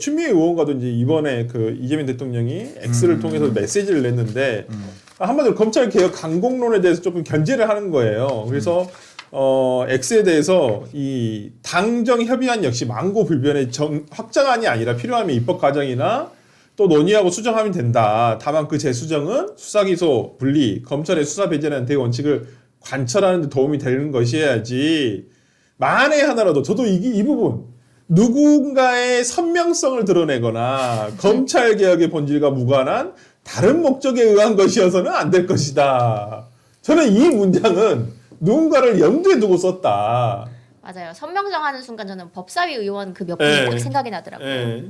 추미애 의원과도 이제 이번에 그 이재명 대통령이 X를 통해서 메시지를 냈는데 한마디로 검찰 개혁 강공론에 대해서 조금 견제를 하는 거예요. 그래서 X에 대해서 이 당정 협의안 역시 망고불변의 확정안이 아니라 필요하면 입법 과정이나 또 논의하고 수정하면 된다. 다만 그 재수정은 수사기소 분리, 검찰의 수사 배제라는 대원칙을 관철하는 데 도움이 되는 것이어야지. 만에 하나라도 저도 이 부분 누군가의 선명성을 드러내거나 검찰 개혁의 본질과 무관한 다른 목적에 의한 것이어서는 안 될 것이다. 저는 이 문장은 누군가를 염두에 두고 썼다. 맞아요. 선명정하는 순간 저는 법사위 의원 그 몇 분이 딱 생각이 나더라고요. 네.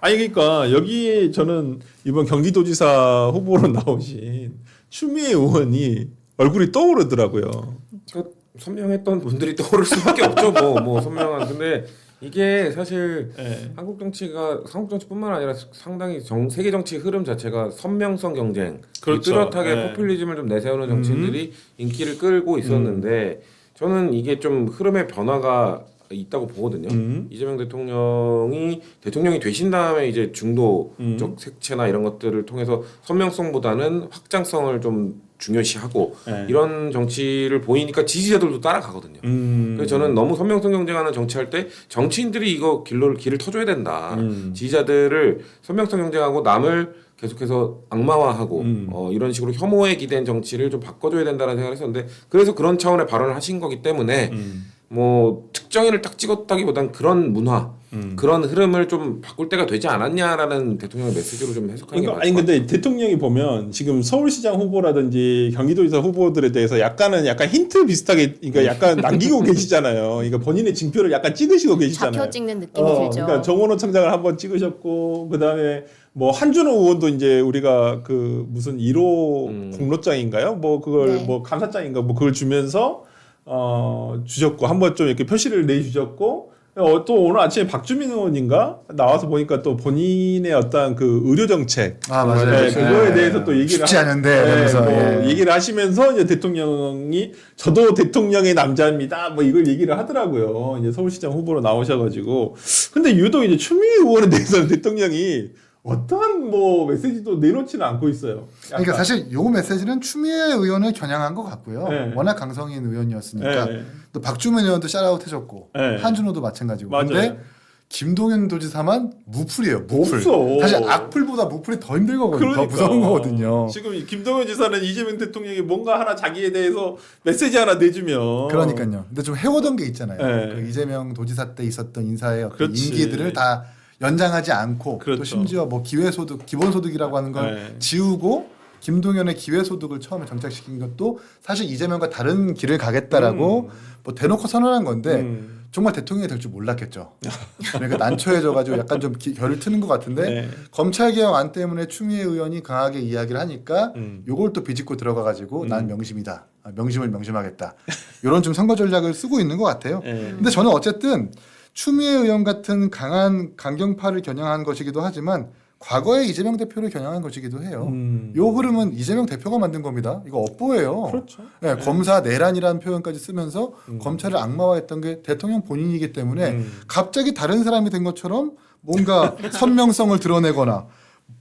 아니 그러니까 여기에 저는 이번 경기도지사 후보로 나오신 추미애 의원이 얼굴이 떠오르더라고요. 그 선명했던 분들이 떠오를 수밖에 없죠. 뭐 선명한. 근데 이게 사실 한국 정치뿐만 아니라 상당히 세계 정치 흐름 자체가 선명성 경쟁, 그렇죠. 뚜렷하게 포퓰리즘을 좀 내세우는 정치인들이 인기를 끌고 있었는데 저는 이게 좀 흐름의 변화가 있다고 보거든요. 이재명 대통령이 되신 다음에 이제 중도적 색채나 이런 것들을 통해서 선명성보다는 확장성을 좀 중요시하고 이런 정치를 보이니까 지지자들도 따라가거든요. 그래서 저는 너무 선명성 경쟁하는 정치할 때 정치인들이 이거 길을 터줘야 된다. 지지자들을 선명성 경쟁하고 남을 계속해서 악마화하고 이런 식으로 혐오에 기댄 정치를 좀 바꿔줘야 된다는 생각을 했었는데 그래서 그런 차원의 발언을 하신 거기 때문에 뭐 특정인을 딱 찍었다기보단 그런 문화 그런 흐름을 좀 바꿀 때가 되지 않았냐라는 대통령의 메시지로 좀 해석하는 게 맞을 것 같아요. 아니 근데 대통령이 보면 지금 서울시장 후보라든지 경기도지사 후보들에 대해서 약간 힌트 비슷하게 그러니까 약간 남기고 계시잖아요. 그러니까 본인의 징표를 약간 찍으시고 계시잖아요. 좌표 찍는 느낌이 들죠. 그러니까 정원호 청장을 한번 찍으셨고 그다음에 뭐 한준호 의원도 이제 우리가 그 무슨 1호 공로장인가요? 뭐 그걸 뭐 감사장인가 뭐 그걸 주면서 주셨고 한번 좀 이렇게 표시를 내주셨고 또 오늘 아침에 박주민 의원인가 나와서 보니까 또 본인의 어떤 그 의료 정책 맞아요. 그거에 대해서 또 얘기를 쉽지 않은데 얘기를 하시면서 이제 대통령이 저도 대통령의 남자입니다 뭐 이걸 얘기를 하더라고요. 이제 서울시장 후보로 나오셔가지고 근데 유독 이제 추미애 의원에 대해서는 대통령이 어떠한 뭐 메시지도 내놓지는 않고 있어요. 약간. 그러니까 사실 요 메시지는 추미애 의원을 겨냥한 것 같고요. 워낙 강성인 의원이었으니까 또 박주민 의원도 샤라웃 해줬고 한준호도 마찬가지고. 근데 김동연 도지사만 무풀이에요. 무풀. 없어. 사실 악플보다 무풀이 더 힘들거든요. 더 무서운 거거든요. 지금 김동연 지사는 이재명 대통령이 뭔가 하나 자기에 대해서 메시지 하나 내주면 그러니까요. 근데 좀 해오던 게 있잖아요. 그 이재명 도지사 때 있었던 인사의 어떤 그렇지. 임기들을 다 연장하지 않고 그렇죠. 또 심지어 뭐 기회소득, 기본소득이라고 하는 걸 지우고 김동연의 기회소득을 처음에 정착시킨 것도 사실 이재명과 다른 길을 가겠다라고 뭐 대놓고 선언한 건데 정말 대통령이 될 줄 몰랐겠죠. 그러니까 난처해져가지고 약간 좀 결을 트는 것 같은데 검찰개혁안 때문에 추미애 의원이 강하게 이야기를 하니까 요걸 또 비집고 들어가가지고 난 명심이다. 명심을 명심하겠다. 이런 좀 선거 전략을 쓰고 있는 것 같아요. 근데 저는 어쨌든 추미애 의원 같은 강한 강경파를 겨냥한 것이기도 하지만 과거에 이재명 대표를 겨냥한 것이기도 해요. 요 흐름은 이재명 대표가 만든 겁니다. 이거 업보예요. 그렇죠. 네, 검사 내란이라는 표현까지 쓰면서 검찰을 악마화했던 게 대통령 본인이기 때문에 갑자기 다른 사람이 된 것처럼 뭔가 선명성을 드러내거나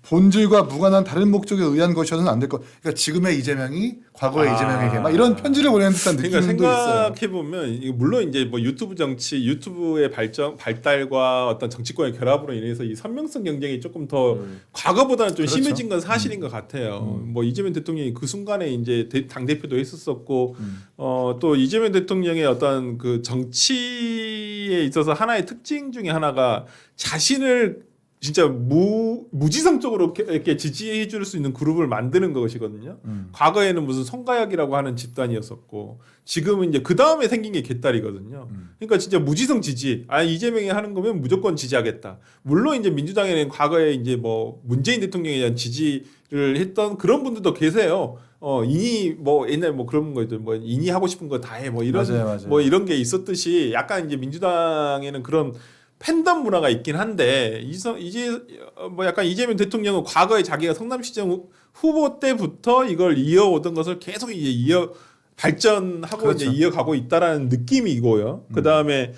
본질과 무관한 다른 목적에 의한 것이어서는 안 될 것. 그러니까 지금의 이재명이 과거의 이재명에게 막 이런 편지를 보내는 듯한 느낌도 있어요. 생각해 보면 물론 이제 뭐 유튜브 정치, 유튜브의 발달과 어떤 정치권의 결합으로 인해서 이 선명성 경쟁이 조금 더 과거보다는 좀 그렇죠. 심해진 건 사실인 것 같아요. 뭐 이재명 대통령이 그 순간에 이제 당 대표도 했었었고 또 이재명 대통령의 어떤 그 정치에 있어서 하나의 특징 중에 하나가 자신을 진짜 무지성적으로 이렇게 지지해 줄 수 있는 그룹을 만드는 것이거든요. 과거에는 무슨 성가혁이라고 하는 집단이었었고 지금은 이제 그 다음에 생긴 게 개딸이거든요. 그러니까 진짜 무지성 지지. 이재명이 하는 거면 무조건 지지하겠다. 물론 이제 민주당에는 과거에 이제 뭐 문재인 대통령에 대한 지지를 했던 그런 분들도 계세요. 인이 뭐 옛날 뭐 그런 거들 뭐 인이 하고 싶은 거 다 해 뭐 이런 맞아요. 뭐 이런 게 있었듯이 약간 이제 민주당에는 그런 팬덤 문화가 있긴 한데 이제 뭐 약간 이재명 대통령은 과거에 자기가 성남시장 후보 때부터 이걸 이어오던 것을 계속 이제 발전하고 그렇죠. 이제 이어가고 있다라는 느낌이고요. 그 다음에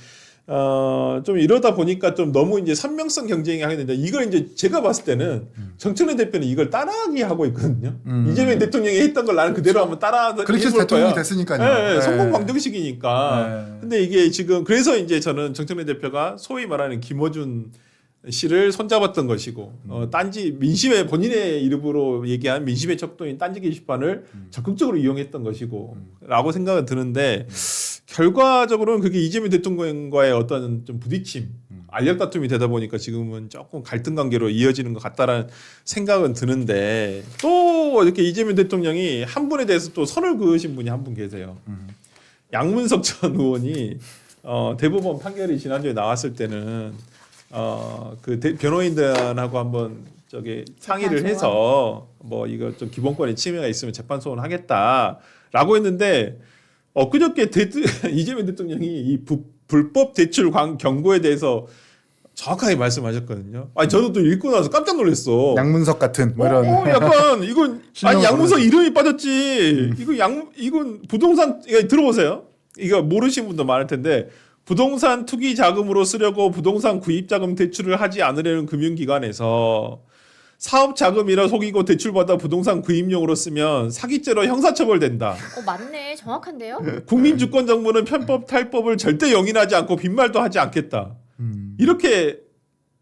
좀 이러다 보니까 좀 너무 이제 선명성 경쟁이 하게 되는데 이걸 이제 제가 봤을 때는 정청래 대표는 이걸 따라하기 하고 있거든요. 이재명 대통령이 했던 걸 나는 그대로 한번 따라서 그렇게 해볼 대통령이 거야. 됐으니까요. 네, 성공 방정식이니까. 네. 근데 이게 지금 그래서 이제 저는 정청래 대표가 소위 말하는 김어준 씨를 손잡았던 것이고 딴지 민심의 본인의 이름으로 얘기한 민심의 척도인 딴지 게시판을 적극적으로 이용했던 것이고라고 생각은 드는데 결과적으로는 그게 이재명 대통령과의 어떤 좀 부딪힘, 알력 다툼이 되다 보니까 지금은 조금 갈등 관계로 이어지는 것 같다라는 생각은 드는데 또 이렇게 이재명 대통령이 한 분에 대해서 또 선을 그으신 분이 한 분 계세요. 양문석 전 의원이 대법원 판결이 지난주에 나왔을 때는 변호인단하고 한번 저기 상의를 해서 뭐 이거 좀 기본권의 침해가 있으면 재판 소원 하겠다라고 했는데 엊그저께 이재명 대통령이 이 불법 대출 경고에 대해서 정확하게 말씀하셨거든요. 아니 저도 또 읽고 나서 깜짝 놀랐어. 양문석 같은 뭐 이런. 약간 이건 아니 양문석 이름이 빠졌지. 이건 부동산 이거 들어보세요. 이거 모르시는 분도 많을 텐데 부동산 투기 자금으로 쓰려고 부동산 구입 자금 대출을 하지 않으려는 금융기관에서 사업 자금이라 속이고 대출받아 부동산 구입용으로 쓰면 사기죄로 형사처벌된다. 맞네. 정확한데요? 국민주권정부는 편법 탈법을 절대 용인하지 않고 빈말도 하지 않겠다. 이렇게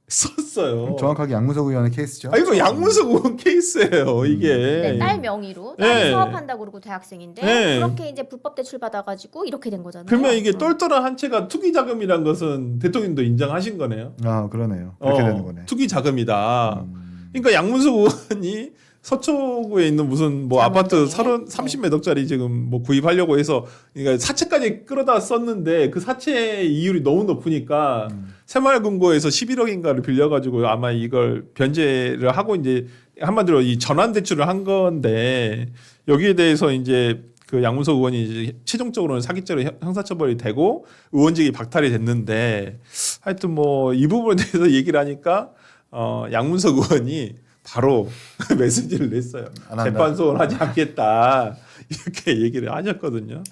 썼어요. 정확하게 양문석 의원의 케이스죠. 아 이거 양문석 의원 케이스예요. 이게. 네, 딸 명의로 딸이 네. 사업한다고 그러고 대학생인데 네. 그렇게 이제 불법 대출 받아가지고 이렇게 된 거잖아요. 그러면 이게 똘똘한 한 채가 투기 자금이란 것은 대통령도 인정하신 거네요. 아 그러네요. 그렇게 되는 거네. 투기 자금이다. 그러니까 양문석 의원이 서초구에 있는 무슨 뭐 아파트 30몇 억짜리 지금 뭐 구입하려고 해서 그러니까 사채까지 끌어다 썼는데 그 사채 이율이 너무 높으니까 새마을금고에서 11억인가를 빌려가지고 아마 이걸 변제를 하고 이제 한마디로 이 전환 대출을 한 건데 여기에 대해서 이제 그 양문석 의원이 이제 최종적으로는 사기죄로 형사처벌이 되고 의원직이 박탈이 됐는데 하여튼 뭐 이 부분에 대해서 얘기를 하니까 양문석 의원이 바로 메시지를 냈어요. 재판 소원하지 않겠다 이렇게 얘기를 하셨거든요.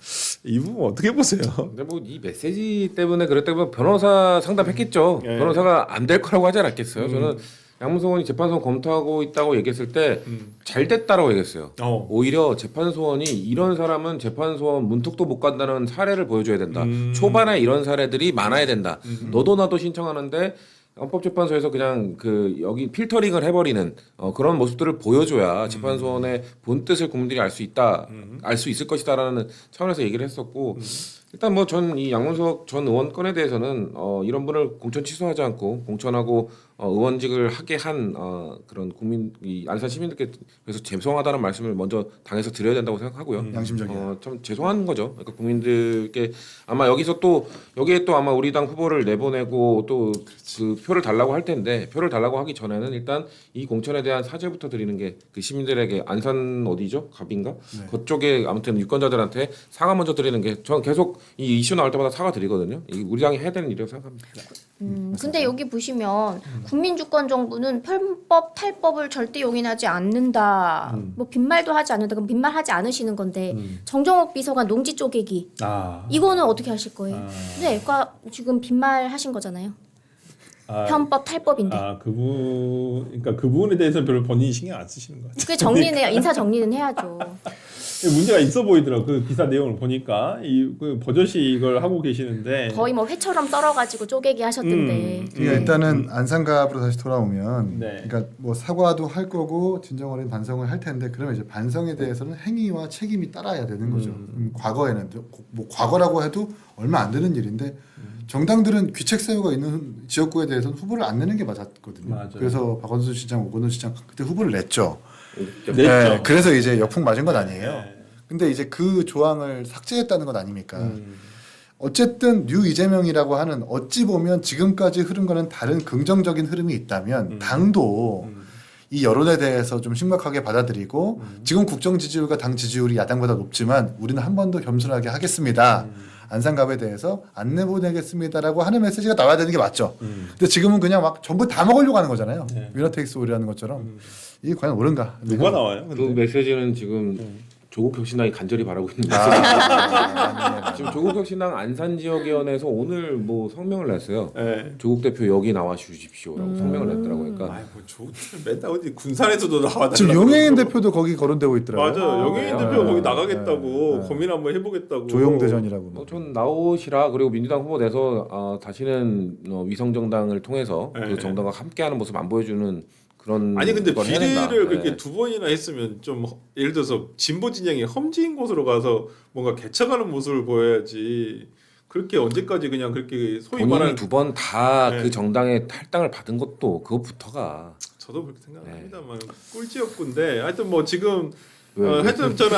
이 부분 어떻게 보세요? 근데 뭐 이 메시지 때문에 그랬다면 변호사 상담했겠죠. 네. 변호사가 안 될 거라고 하지 않았겠어요. 저는 양문석 의원이 재판 소원 검토하고 있다고 얘기했을 때 잘 됐다라고 얘기했어요. 오히려 재판 소원이 이런 사람은 재판 소원 문턱도 못 간다는 사례를 보여줘야 된다. 초반에 이런 사례들이 많아야 된다. 너도 나도 신청하는데 헌법재판소에서 그냥 그 여기 필터링을 해버리는 그런 모습들을 보여줘야 재판소원의 본 뜻을 국민들이 알 수 있다, 알 수 있을 것이다라는 차원에서 얘기를 했었고 일단 뭐 전 이 양문석 전 의원 건에 대해서는 이런 분을 공천 취소하지 않고 공천하고 의원직을 하게 한 그런 국민 이 안산 시민들께 그래서 죄송하다는 말씀을 먼저 당에서 드려야 된다고 생각하고요. 양심적이야. 참 죄송한 거죠. 그러니까 국민들께 아마 여기서 또 여기에 또 아마 우리 당 후보를 내보내고 또 그 표를 달라고 할 텐데 표를 달라고 하기 전에는 일단 이 공천에 대한 사죄부터 드리는 게 그 시민들에게 안산 어디죠? 갑인가? 그쪽에 아무튼 유권자들한테 사과 먼저 드리는 게 저는 계속 이 이슈 나올 때마다 사과 드리거든요. 이 우리 당이 해야 되는 일이라고 생각합니다. 근데 여기 보시면 국민주권정부는 편법 탈법을 절대 용인하지 않는다. 뭐 빈말도 하지 않는다. 그럼 빈말하지 않으시는 건데 정정욱 비서관 농지 쪼개기 이거는 어떻게 하실 거예요? 네, 그러니까 지금 빈말 하신 거잖아요. 편법 탈법인데. 그러니까 그 부분에 대해서는 별로 본인이 신경 안 쓰시는 것 같아요. 그 정리는 인사 정리는 해야죠. 문제가 있어 보이더라고. 그 기사 내용을 보니까 그 버젓이 이걸 하고 계시는데 거의 뭐 회처럼 썰어가지고 쪼개기 하셨던데. 그러니까 일단은 안산갑으로 다시 돌아오면, 네. 그러니까 뭐 사과도 할 거고 진정 어린 반성을 할 텐데 그러면 이제 반성에 대해서는 행위와 책임이 따라야 되는 거죠. 과거에는 뭐 과거라고 해도 얼마 안 되는 일인데 정당들은 귀책 사유가 있는 지역구에 대해서는 후보를 안 내는 게 맞았거든요. 맞아요. 그래서 박원순 시장, 오건호 시장 그때 후보를 냈죠. 냈죠. 네, 그래서 이제 역풍 맞은 건 아니에요. 네. 근데 이제 그 조항을 삭제했다는 것 아닙니까? 어쨌든 뉴 이재명이라고 하는 어찌 보면 지금까지 흐른 거는 다른 긍정적인 흐름이 있다면 당도 이 여론에 대해서 좀 심각하게 받아들이고 지금 국정 지지율과 당 지지율이 야당보다 높지만 우리는 한 번 더 겸손하게 하겠습니다. 안산갑에 대해서 안 내보내겠습니다라고 하는 메시지가 나와야 되는 게 맞죠. 근데 지금은 그냥 막 전부 다 먹으려고 하는 거잖아요. 위너 테이크스 올이라는 것처럼 이게 과연 옳은가? 누가 나와요? 근데? 그 메시지는 지금 조국혁신당이 간절히 바라고 있는데 지금 조국혁신당 안산 지역위원회에서 오늘 뭐 성명을 냈어요. 네. 조국 대표 여기 나와 주십시오라고 성명을 냈더라고요. 그러니까 아이 뭐 조국 맨날 어디 군산에서도 나와달라고 지금 용해인 그러고. 대표도 거기 거론되고 있더라고요. 맞아요. 영예인 네. 대표 네. 거기 나가겠다고 네. 고민 한번 해보겠다고. 조용대전이라고. 전 나오시라 그리고 민주당 후보 내서 다시는 위성 정당을 통해서 네. 그 정당과 함께하는 모습 안 보여주는 그런 아니 근데 걸 해야 된다. 비례를 그렇게 네. 두 번이나 했으면 좀 예를 들어서 진보 진영이 험지인 곳으로 가서 뭔가 개척하는 모습을 보여야지. 그렇게 언제까지 그냥 그렇게 소위 본인이 말하는 두 번 다 그 네. 정당의 탈당을 받은 것도 그것부터가 저도 그렇게 생각합니다만 꼴찌였군데 하여튼 뭐 지금 왜? 하여튼 저는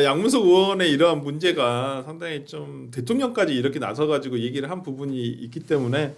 양문석 의원의 이러한 문제가 상당히 좀 대통령까지 이렇게 나서가지고 얘기를 한 부분이 있기 때문에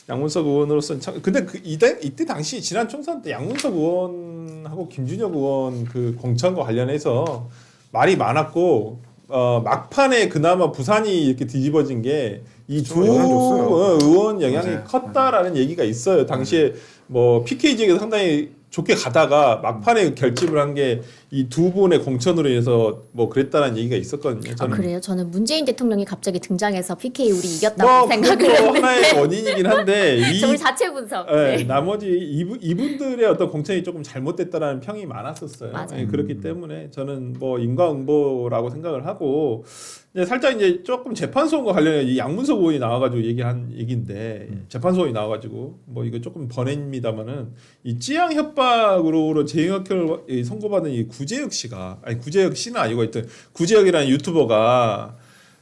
양문석 의원으로서는 참 근데 이때 당시 지난 총선 때 양문석 의원하고 김준혁 의원 그 공천과 관련해서 말이 많았고 막판에 그나마 부산이 이렇게 뒤집어진 게 이 두 영향 줬어요. 의원 영향이 맞아요. 컸다라는 얘기가 있어요. 당시에 뭐 PK 지역에서 상당히 좋게 가다가 막판에 결집을 한 게 이 두 분의 공천으로 인해서 뭐 그랬다는 얘기가 있었거든요. 아 저는 그래요? 저는 문재인 대통령이 갑자기 등장해서 PK 우리 이겼다고 뭐 생각을 그것도 했는데 하나의 원인이긴 한데 우리 자체 분석. 예, 네. 나머지 이분들의 어떤 공천이 조금 잘못됐다라는 평이 많았었어요. 맞아요. 예, 그렇기 때문에 저는 뭐 인과응보라고 생각을 하고 이제 살짝 이제 조금 재판소원과 관련해 이 양문석 의원이 나와가지고 얘기한 얘기인데 재판소원이 나와가지고 뭐 이거 조금 번외입니다만은 이 찌양 협박으로 재형학을 선고받은 이 구재혁 씨가 아니 구재혁 씨는 아니고 하여튼 구재혁이라는 유튜버가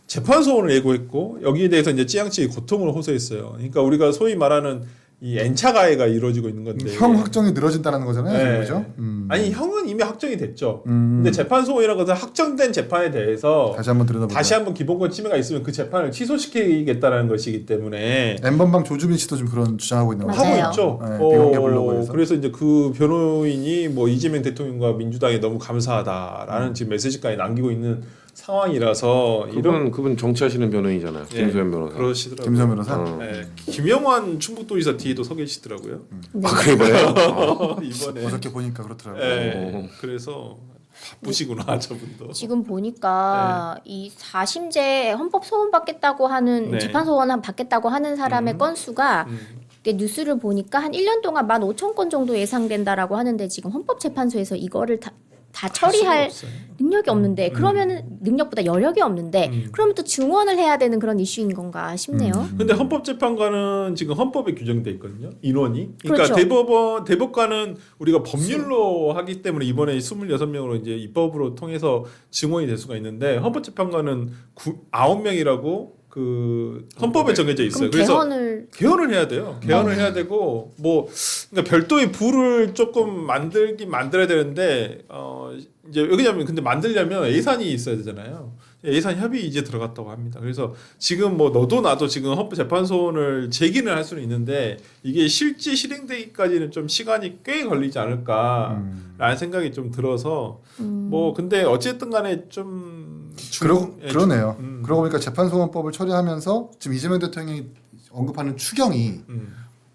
재판소원을 예고했고 여기에 대해서 이제 찌양 측이 고통을 호소했어요. 그러니까 우리가 소위 말하는 이 N차 가해가 이루어지고 있는 건데 형 확정이 늘어진다는 거잖아요, 네. 그죠? 아니 형은 이미 확정이 됐죠. 근데 재판소원이라는 것은 확정된 재판에 대해서 다시 한번 들여다보자. 다시 한번 기본권 침해가 있으면 그 재판을 취소시키겠다라는 것이기 때문에 N번방 조주빈 씨도 좀 그런 주장하고 있는 맞아요. 하고 있죠. 네, 비공개 블로그에서. 그래서 이제 그 변호인이 뭐 이재명 대통령과 민주당에 너무 감사하다라는 지금 메시지까지 남기고 있는 상황이라서 이런 그분 정치하시는 변호인이잖아요. 예, 김소연 변호사. 그러시더라고요. 김소연 변호사. 네, 김영환 충북도지사 뒤에도 서 계시더라고요. 네. 그래 봐요. 이번에. 어저께 보니까 그렇더라고요. 네, 그래서 바쁘시구나 저분도. 지금 보니까 이 4심제 헌법 소원 받겠다고 하는 네. 재판 소원 받겠다고 하는 사람의 건수가 이게 뉴스를 보니까 한 1년 동안 15,000건 정도 예상된다라고 하는데 지금 헌법재판소에서 이거를 다 처리할 수가 없어요. 능력이 없는데 그러면은 능력보다 여력이 없는데 그러면 또 증언을 해야 되는 그런 이슈인 건가 싶네요. 근데 헌법재판관은 지금 헌법에 규정돼 있거든요. 인원이. 그러니까 그렇죠. 대법관은 우리가 법률로 하기 때문에 이번에 26명으로 이제 입법으로 통해서 증원이 될 수가 있는데 헌법재판관은 9명이라고 그 헌법에 정해져 있어요. 그럼 그래서 개헌을 해야 돼요. 개헌을 해야 되고 뭐 그러니까 별도의 부를 조금 만들어야 되는데 이제 왜냐면 근데 만들려면 예산이 있어야 되잖아요. 예산 협의 이제 들어갔다고 합니다. 그래서 지금 뭐 너도 나도 지금 헌법재판소원을 제기는 할 수는 있는데 이게 실제 실행되기까지는 좀 시간이 꽤 걸리지 않을까라는 생각이 좀 들어서 뭐 근데 어쨌든 간에 좀 그러네요. 그러고 보니까 재판소원법을 처리하면서 지금 이재명 대통령이 언급하는 추경이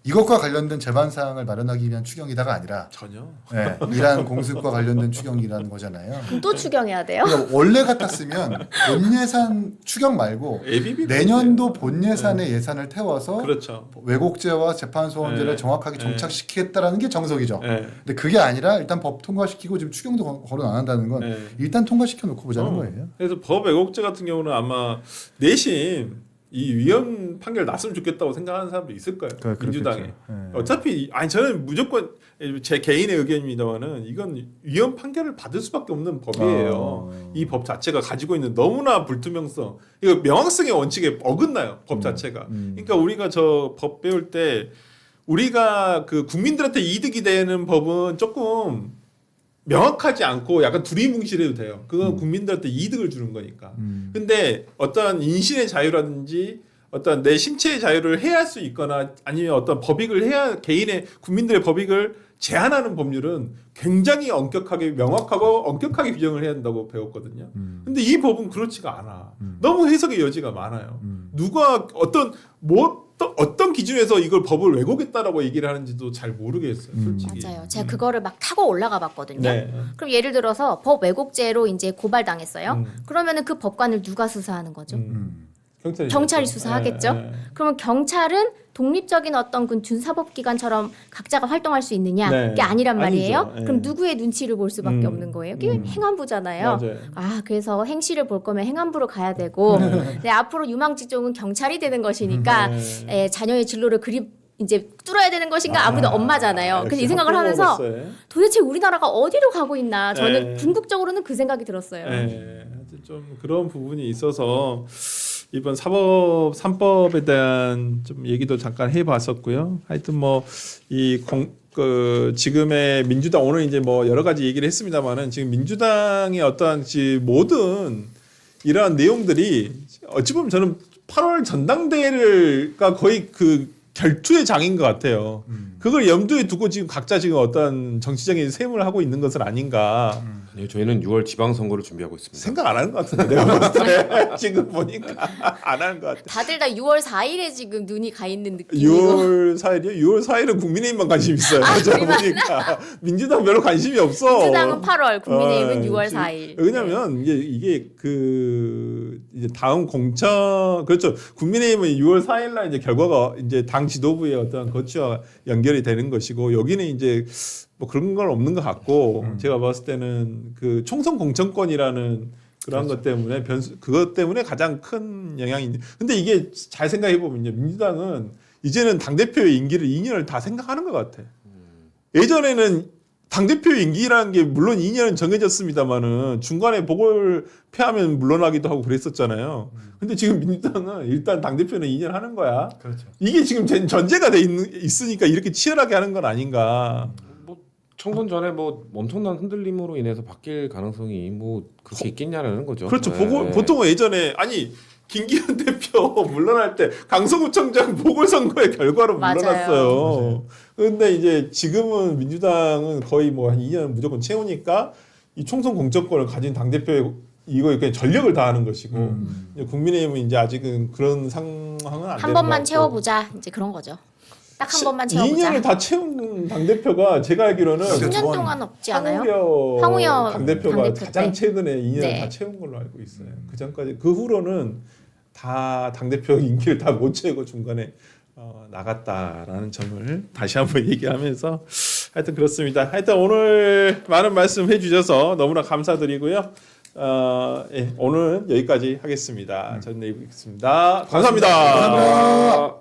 이것과 관련된 재반 사항을 마련하기 위한 추경이다가 아니라 전혀 네, 이란 공습과 관련된 추경이라는 거잖아요. 그럼 또 추경해야 돼요? 그러니까 원래 같았으면 본 예산 추경 말고 ABB 내년도 본 예산의 예산을 태워서 그렇죠. 왜곡죄와 재판소원제를 네. 정확하게 정착시키겠다라는 게 정석이죠. 네. 근데 그게 아니라 일단 법 통과시키고 지금 추경도 거론 안 한다는 건 네. 일단 통과시켜 놓고 보자는 거예요. 그래서 법 왜곡죄 같은 경우는 아마 내심 이 위헌 판결 났으면 좋겠다고 생각하는 사람도 있을 거예요. 그렇겠죠. 민주당에. 네. 어차피 아니 저는 무조건 제 개인의 의견입니다만은 이건 위헌 판결을 받을 수밖에 없는 법이에요. 이 법 자체가 가지고 있는 너무나 불투명성, 이거 명확성의 원칙에 어긋나요. 법 자체가. 그러니까 우리가 저 법 배울 때 우리가 그 국민들한테 이득이 되는 법은 조금 명확하지 않고 약간 두리뭉실해도 돼요. 그건 국민들한테 이득을 주는 거니까. 근데 어떤 인신의 자유라든지 어떤 내 신체의 자유를 해할 수 있거나 아니면 어떤 법익을 개인의 국민들의 법익을 제한하는 법률은 굉장히 엄격하게 명확하고 엄격하게 규정을 해야 된다고 배웠거든요. 근데 이 법은 그렇지가 않아. 너무 해석의 여지가 많아요. 누가 어떤 어떤 기준에서 이걸 법을 왜곡했다라고 얘기를 하는지도 잘 모르겠어요, 솔직히. 맞아요. 제가 그거를 막 타고 올라가 봤거든요. 네. 그럼 예를 들어서 법 왜곡죄로 이제 고발당했어요. 그러면은 그 법관을 누가 수사하는 거죠? 경찰이 수사하겠죠. 그러면 경찰은 독립적인 어떤 그 준사법기관처럼 각자가 활동할 수 있느냐? 네. 그게 아니란 말이에요. 아니죠. 예. 그럼 누구의 눈치를 볼 수밖에 없는 거예요? 그게 행안부잖아요. 맞아요. 그래서 행시를 볼 거면 행안부로 가야 되고, 네, 앞으로 유망직종은 경찰이 되는 것이니까 자녀의 진로를 이제 뚫어야 되는 것인가? 아무도 엄마잖아요. 그래서 이 생각을 하면서 도대체 우리나라가 어디로 가고 있나? 저는 궁극적으로는 그 생각이 들었어요. 하여튼 좀 그런 부분이 있어서 이번 사법 3법에 대한 좀 얘기도 잠깐 해봤었고요. 하여튼 뭐 그 지금의 민주당 오늘 이제 뭐 여러 가지 얘기를 했습니다만은 지금 민주당의 어떠한 모든 이러한 내용들이 어찌 보면 저는 8월 전당대회가 거의 그 결투의 장인 것 같아요. 그걸 염두에 두고 지금 각자 지금 어떤 정치적인 셈을 하고 있는 것은 아닌가. 네, 저희는 6월 지방선거를 준비하고 있습니다. 생각 안 하는 것 같은데 내가 봤을 때 지금 보니까 안 하는 것 같아. 다들 다 6월 4일에 지금 눈이 가 있는 느낌이고. 6월 4일이요? 6월 4일은 국민의힘만 관심 있어요. 제가 보니까 민주당 별로 관심이 없어. 민주당은 8월, 국민의힘은 6월 지금 4일. 왜냐면 이게 이제 다음 공천 그렇죠. 국민의힘은 6월 4일 날 이제 결과가 이제 당 지도부의 어떤 거치와 연결이 되는 것이고 여기는 이제 뭐 그런 건 없는 것 같고 제가 봤을 때는 그 총선 공천권이라는 그런 것 때문에 그것 때문에 가장 큰 영향이 근데 이게 잘 생각해 보면요. 민주당은 이제는 당대표의 임기를 2년을 다 생각하는 것 같아. 예전에는 당대표 임기라는 게 물론 2년은 정해졌습니다만은 중간에 복을 패하면 물러나기도 하고 그랬었잖아요. 근데 지금 민주당은 일단 당대표는 2년 하는 거야. 그렇죠. 이게 지금 전제가 돼 있으니까 이렇게 치열하게 하는 건 아닌가. 뭐 총선 전에 뭐 엄청난 흔들림으로 인해서 바뀔 가능성이 뭐 그렇게 있겠냐라는 거죠. 그렇죠. 네. 보통은 예전에 김기현 대표 물러날 때 강서구청장 보궐선거의 결과로 맞아요. 물러났어요. 그런데 이제 지금은 민주당은 거의 뭐 한 2년 무조건 채우니까 이 총선 공천권을 가진 당대표의 이거에 그냥 전력을 다하는 것이고 이제 국민의힘은 이제 아직은 그런 상황은 안 되는 한 번만 것 채워보자. 이제 그런 거죠. 딱 한 번만 채워보자. 2년을 다 채운 당대표가 제가 알기로는 10년 동안 없지 않아요? 황우여 황우여 당대표가 당대표 가장 때. 최근에 2년을 네. 다 채운 걸로 알고 있어요. 그 전까지 그 후로는 다 당대표 임기를 다 못 채우고 중간에 나갔다라는 점을 다시 한번 얘기하면서 하여튼 그렇습니다. 하여튼 오늘 많은 말씀 해주셔서 너무나 감사드리고요. 오늘 여기까지 하겠습니다. 저는 내일 뵙겠습니다. 감사합니다. 감사합니다.